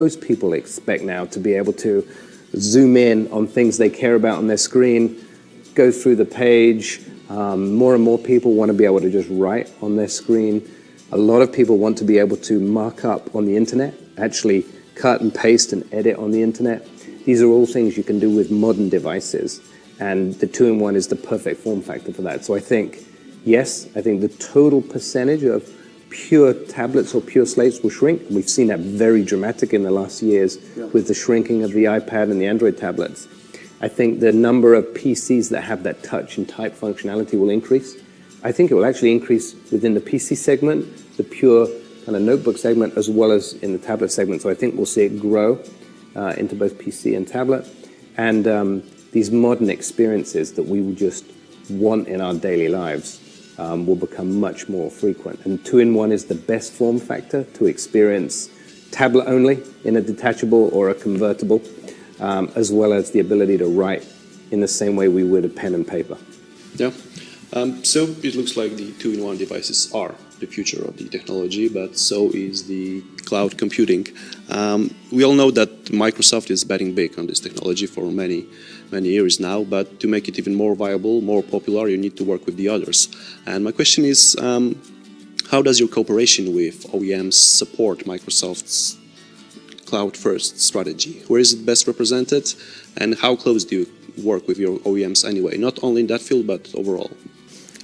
Most people expect now to be able to zoom in on things they care about on their screen, go through the page. More and more people want to be able to just write on their screen. A lot of people want to be able to mark up on the internet, actually cut and paste and edit on the internet. These are all things you can do with modern devices, and the 2-in-1 is the perfect form factor for that. So I think, yes, I think the total percentage of pure tablets or pure slates will shrink. We've seen that very dramatic in the last years with the shrinking of the iPad and the Android tablets. I think the number of PCs that have that touch and type functionality will increase. I think it will actually increase within the PC segment, the pure kind of notebook segment, as well as in the tablet segment. So I think we'll see it grow into both PC and tablet. And these modern experiences that we will just want in our daily lives will become much more frequent. And 2-in-1 is the best form factor to experience tablet only in a detachable or a convertible, as well as the ability to write in the same way we would a pen and paper. Yeah. So it looks like the 2-in-1 devices are the future of the technology, but so is the cloud computing. We all know that Microsoft is betting big on this technology for many years now, but to make it even more viable, more popular, you need to work with the others. And my question is, how does your cooperation with OEMs support Microsoft's cloud-first strategy? Where is it best represented, and how close do you work with your OEMs anyway, not only in that field, but overall?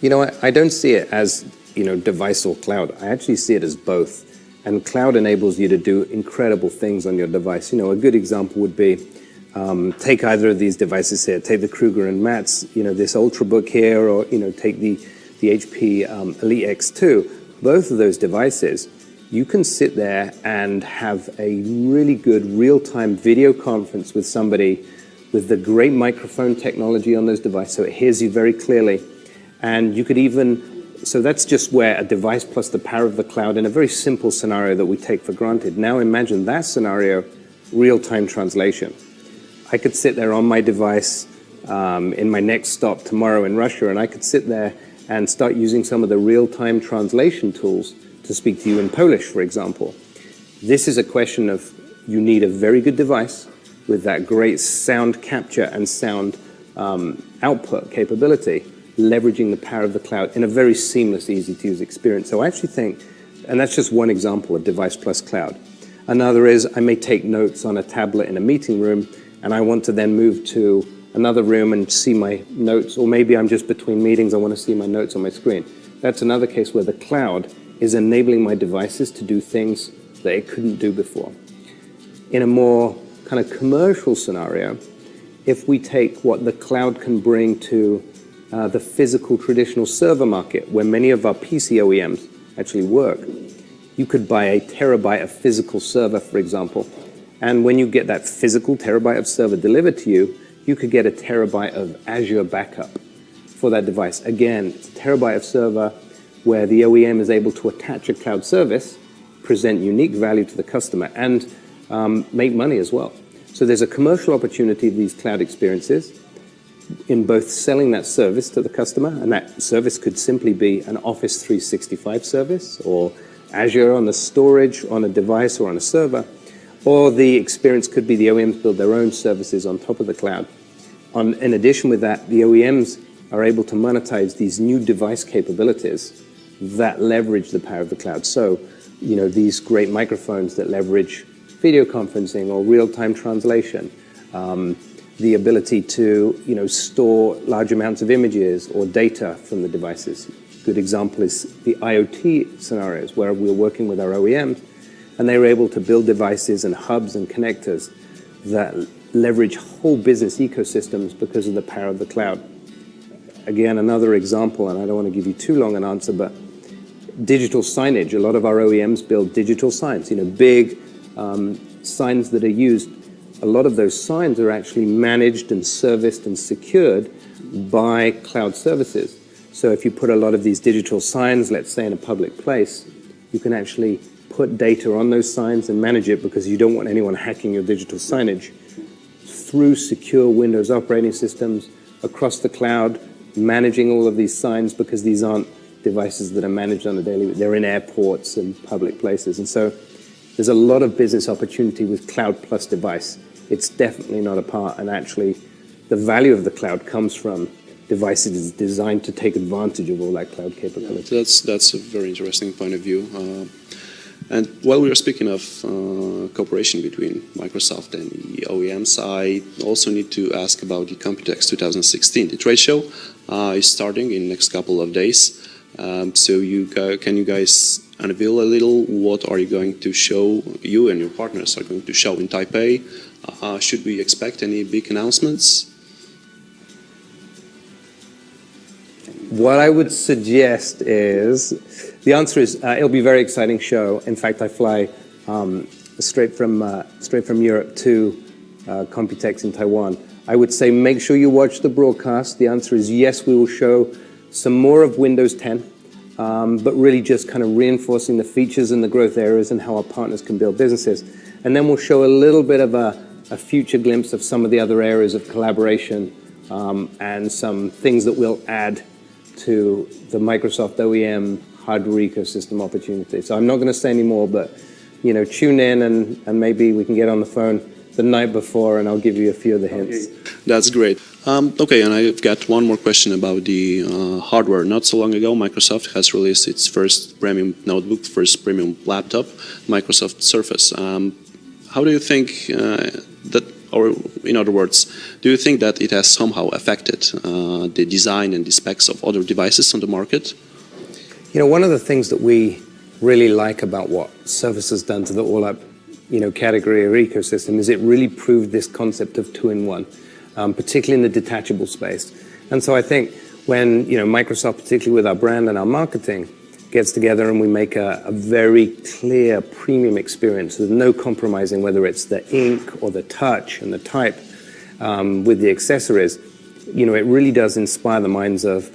You know, I don't see it as, device or cloud. I actually see it as both. And cloud enables you to do incredible things on your device. A good example would be, take either of these devices here, take the Kruger and Matt's, this Ultrabook here, or, take the HP Elite X2. Both of those devices, you can sit there and have a really good real-time video conference with somebody with the great microphone technology on those devices, so it hears you very clearly. And you could so that's just where a device plus the power of the cloud in a very simple scenario that we take for granted. Now imagine that scenario, real-time translation. I could sit there on my device in my next stop tomorrow in Russia, and I could sit there and start using some of the real-time translation tools to speak to you in Polish, for example. This is a question of you need a very good device with that great sound capture and sound output capability, leveraging the power of the cloud in a very seamless, easy-to-use experience. So I actually think, and that's just one example of device plus cloud. Another is I may take notes on a tablet in a meeting room, and I want to then move to another room and see my notes, or maybe I'm just between meetings, I want to see my notes on my screen. That's another case where the cloud is enabling my devices to do things that it couldn't do before. In a more kind of commercial scenario, if we take what the cloud can bring to the physical traditional server market, where many of our PC OEMs actually work, you could buy a terabyte of physical server, for example, and when you get that physical terabyte of server delivered to you, you could get a terabyte of Azure backup for that device. Again, it's a terabyte of server where the OEM is able to attach a cloud service, present unique value to the customer, and make money as well. So there's a commercial opportunity of these cloud experiences in both selling that service to the customer, and that service could simply be an Office 365 service, or Azure on the storage on a device or on a server, or the experience could be the OEMs build their own services on top of the cloud. In addition with that, the OEMs are able to monetize these new device capabilities that leverage the power of the cloud. So, these great microphones that leverage video conferencing or real-time translation, the ability to, store large amounts of images or data from the devices. Good example is the IoT scenarios where we're working with our OEMs, and they were able to build devices and hubs and connectors that leverage whole business ecosystems because of the power of the cloud. Again, another example, and I don't want to give you too long an answer, but digital signage. A lot of our OEMs build digital signs, big signs that are used. A lot of those signs are actually managed and serviced and secured by cloud services. So if you put a lot of these digital signs, let's say in a public place, you can actually put data on those signs and manage it because you don't want anyone hacking your digital signage through secure Windows operating systems across the cloud, managing all of these signs, because these aren't devices that are managed on a daily basis. They're in airports and public places. And so there's a lot of business opportunity with cloud plus device. It's definitely not a part, and actually the value of the cloud comes from devices designed to take advantage of all that cloud capability. That's a very interesting point of view. And while we are speaking of cooperation between Microsoft and the OEMs, I also need to ask about the Computex 2016. The trade show is starting in the next couple of days. So can you guys unveil a little what are you going to show, you and your partners are going to show in Taipei? Should we expect any big announcements? What I would suggest is, the answer is it'll be a very exciting show. In fact, I fly straight from Europe to Computex in Taiwan. I would say make sure you watch the broadcast. The answer is yes, we will show some more of Windows 10, but really just kind of reinforcing the features and the growth areas and how our partners can build businesses. And then we'll show a little bit of a future glimpse of some of the other areas of collaboration and some things that we'll add to the Microsoft OEM hardware ecosystem opportunity. So I'm not going to say any more, but tune in and maybe we can get on the phone the night before and I'll give you a few of the hints. Okay. That's great. Okay, and I've got one more question about the hardware. Not so long ago, Microsoft has released its first premium notebook, first premium laptop, Microsoft Surface. How do you think that, or in other words, do you think that it has somehow affected the design and the specs of other devices on the market? One of the things that we really like about what Surface has done to the all-up, category or ecosystem is it really proved this concept of two-in-one, particularly in the detachable space. And so I think when, Microsoft, particularly with our brand and our marketing, gets together and we make a very clear premium experience with no compromising, whether it's the ink or the touch and the type with the accessories, it really does inspire the minds of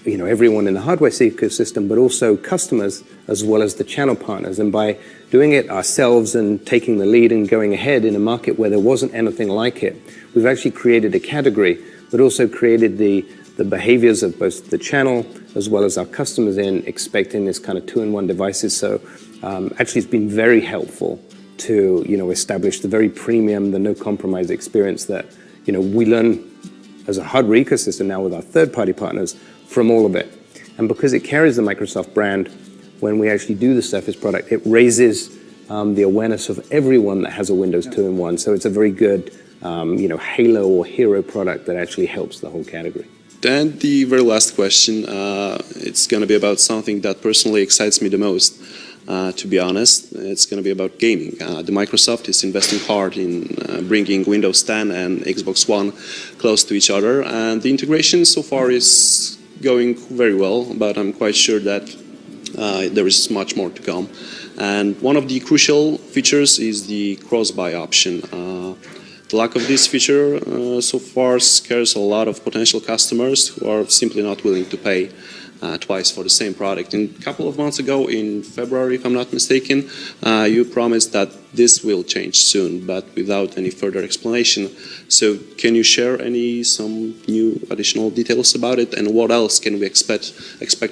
everyone in the hardware ecosystem, but also customers as well as the channel partners. And by doing it ourselves and taking the lead and going ahead in a market where there wasn't anything like it, we've actually created a category, but also created the behaviors of both the channel as well as our customers in expecting this kind of two-in-one devices. So actually it's been very helpful to establish the very premium, the no compromise experience that we learn as a hardware ecosystem now with our third-party partners from all of it. And because it carries the Microsoft brand, when we actually do the Surface product, it raises the awareness of everyone that has a Windows 2-in-1. So it's a very good halo or hero product that actually helps the whole category. And the very last question, it's going to be about something that personally excites me the most, to be honest. It's going to be about gaming. The Microsoft is investing hard in bringing Windows 10 and Xbox One close to each other, and the integration so far is going very well, but I'm quite sure that there is much more to come. And one of the crucial features is the cross-buy option. The lack of this feature so far scares a lot of potential customers who are simply not willing to pay twice for the same product. And a couple of months ago, in February, if I'm not mistaken, you promised that this will change soon, but without any further explanation. So can you share some new additional details about it, and what else can we expect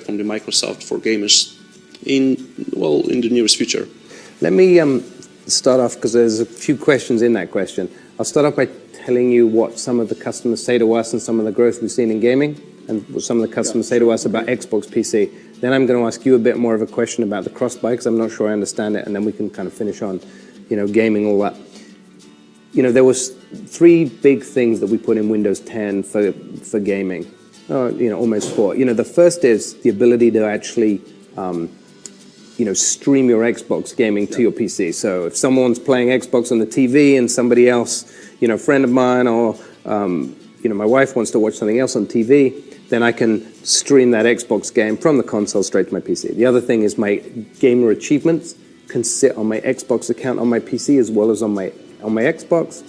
from the Microsoft for gamers in the nearest future? Let me start off, because there's a few questions in that question. I'll start off by telling you what some of the customers say to us and some of the growth we've seen in gaming, and what some of the customers say to us about Xbox PC. Then I'm going to ask you a bit more of a question about the cross-buy, because I'm not sure I understand it, and then we can kind of finish on, gaming, all that. There was 3 big things that we put in Windows 10 for gaming. Almost 4. The first is the ability to actually stream your Xbox gaming to your PC. So if someone's playing Xbox on the TV and somebody else, a friend of mine or, my wife wants to watch something else on TV, then I can stream that Xbox game from the console straight to my PC. The other thing is my gamer achievements can sit on my Xbox account on my PC as well as on my Xbox.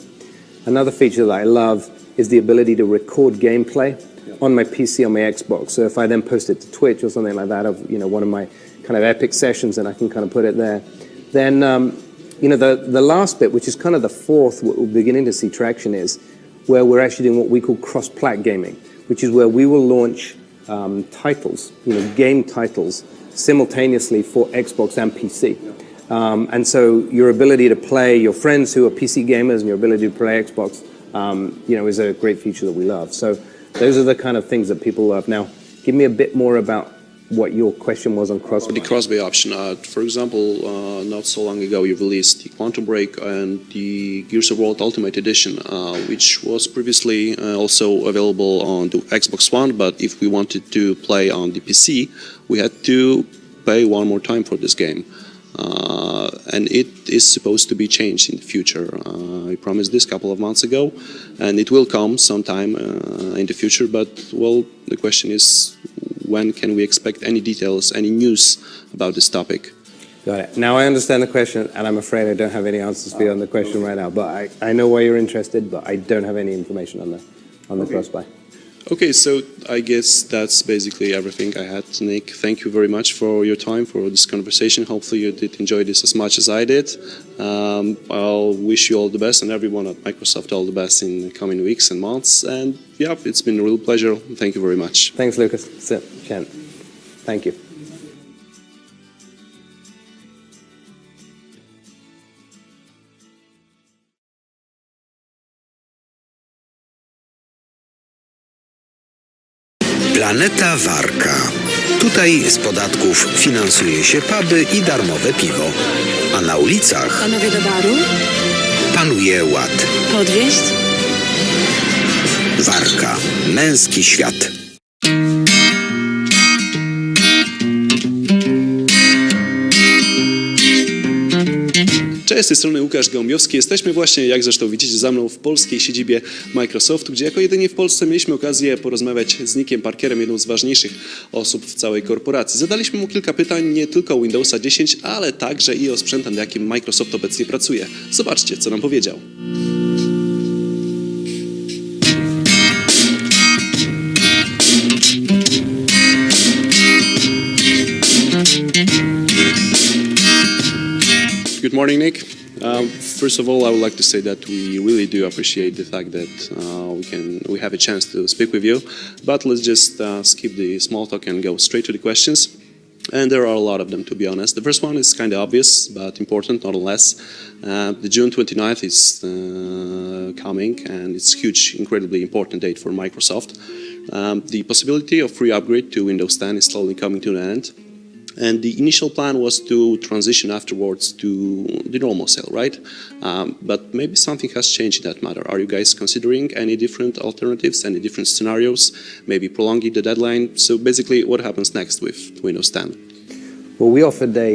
Another feature that I love is the ability to record gameplay on my PC on my Xbox. So if I then post it to Twitch or something like that of one of my kind of epic sessions, and I can kind of put it there. Then the last bit, which is kind of the fourth, what we're beginning to see traction is where we're actually doing what we call cross-plat gaming, which is where we will launch titles, game titles, simultaneously for Xbox and PC. And so your ability to play, your friends who are PC gamers and your ability to play Xbox, is a great feature that we love. So those are the kind of things that people love. Now, give me a bit more about what your question was on crossbuy. The crossbuy option. For example, not so long ago you released the Quantum Break and the Gears of War Ultimate Edition, which was previously also available on the Xbox One, but if we wanted to play on the PC, we had to pay one more time for this game. And it is supposed to be changed in the future. I promised this a couple of months ago, and it will come sometime in the future, but, well, the question is, when can we expect any details, any news about this topic? Got it. Now I understand the question, and I'm afraid I don't have any answers for you on the question right now, but I know why you're interested, but I don't have any information on the cross-buy. Okay, so I guess that's basically everything I had, Nick. Thank you very much for your time, for this conversation. Hopefully you did enjoy this as much as I did. I'll wish you all the best and everyone at Microsoft all the best in the coming weeks and months. And yeah, it's been a real pleasure. Thank you very much. Thanks, Lucas. Chen. Thank you. Planeta Warka. Tutaj z podatków finansuje się puby i darmowe piwo. A na ulicach Panowie do baru? panuje ład. Podwieźć? Warka. Męski świat. Cześć, z tej strony Łukasz Gołębiowski. Jesteśmy właśnie, jak zresztą widzicie za mną, w polskiej siedzibie Microsoftu, gdzie jako jedyni w Polsce mieliśmy okazję porozmawiać z Nickiem Parkerem, jedną z ważniejszych osób w całej korporacji. Zadaliśmy mu kilka pytań nie tylko o Windowsa 10, ale także i o sprzętem, na jakim Microsoft obecnie pracuje. Zobaczcie, co nam powiedział. Good morning, Nick. First of all, I would like to say that we really do appreciate the fact that we have a chance to speak with you. But let's just skip the small talk and go straight to the questions. And there are a lot of them, to be honest. The first one is kind of obvious, but important nonetheless. The June 29th is coming, and it's a huge, incredibly important date for Microsoft. The possibility of free upgrade to Windows 10 is slowly coming to an end. And the initial plan was to transition afterwards to the normal sale, right? But maybe something has changed in that matter. Are you guys considering any different alternatives, any different scenarios, maybe prolonging the deadline? So basically, what happens next with Windows 10? Well, we offered a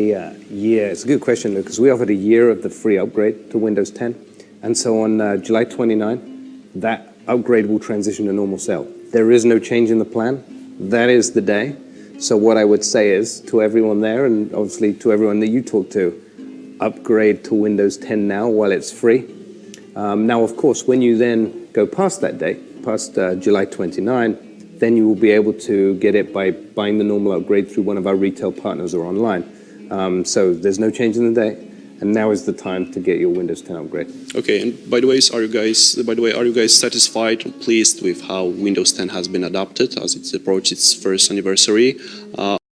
year. It's a good question, Lucas. We offered a year of the free upgrade to Windows 10. And so on July 29, that upgrade will transition to normal sale. There is no change in the plan. That is the day. So what I would say is to everyone there, and obviously to everyone that you talk to, upgrade to Windows 10 now while it's free. Now, of course, when you then go past that date, past July 29, then you will be able to get it by buying the normal upgrade through one of our retail partners or online. So there's no change in the date, and now is the time to get your Windows 10 upgrade. Okay, and by the way, are you guys satisfied or pleased with how Windows 10 has been adopted as it's approached its first anniversary?